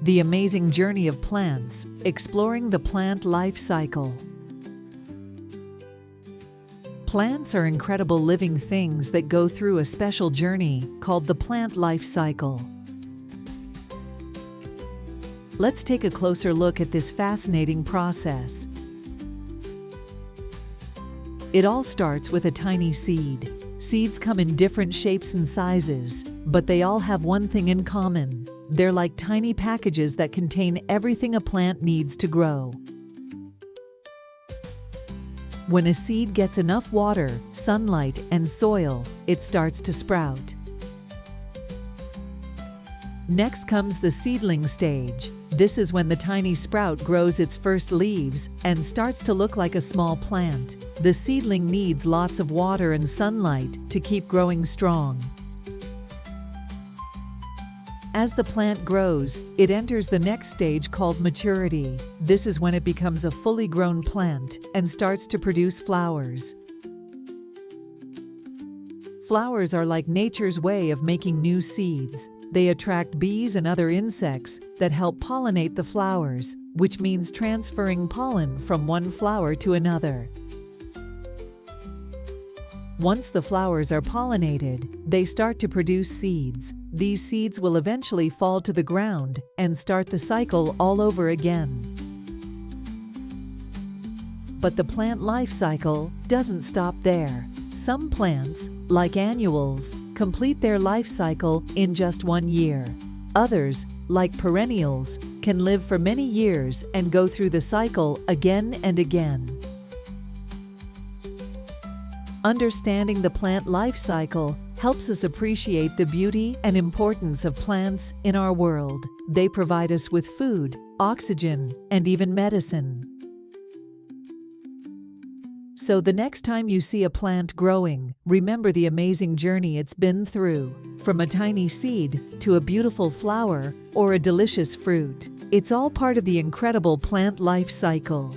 The amazing journey of plants, exploring the plant life cycle. Plants are incredible living things that go through a special journey called the plant life cycle. Let's take a closer look at this fascinating process. It all starts with a tiny seed. Seeds come in different shapes and sizes, but they all have one thing in common. They're like tiny packages that contain everything a plant needs to grow. When a seed gets enough water, sunlight, and soil, it starts to sprout. Next comes the seedling stage. This is when the tiny sprout grows its first leaves and starts to look like a small plant. The seedling needs lots of water and sunlight to keep growing strong. As the plant grows, it enters the next stage called maturity. This is when it becomes a fully grown plant and starts to produce flowers. Flowers are like nature's way of making new seeds. They attract bees and other insects that help pollinate the flowers, which means transferring pollen from one flower to another. Once the flowers are pollinated, they start to produce seeds. These seeds will eventually fall to the ground and start the cycle all over again. But the plant life cycle doesn't stop there. Some plants, like annuals, complete their life cycle in just 1 year. Others, like perennials, can live for many years and go through the cycle again and again. Understanding the plant life cycle helps us appreciate the beauty and importance of plants in our world. They provide us with food, oxygen, and even medicine. So the next time you see a plant growing, remember the amazing journey it's been through. From a tiny seed to a beautiful flower or a delicious fruit, it's all part of the incredible plant life cycle.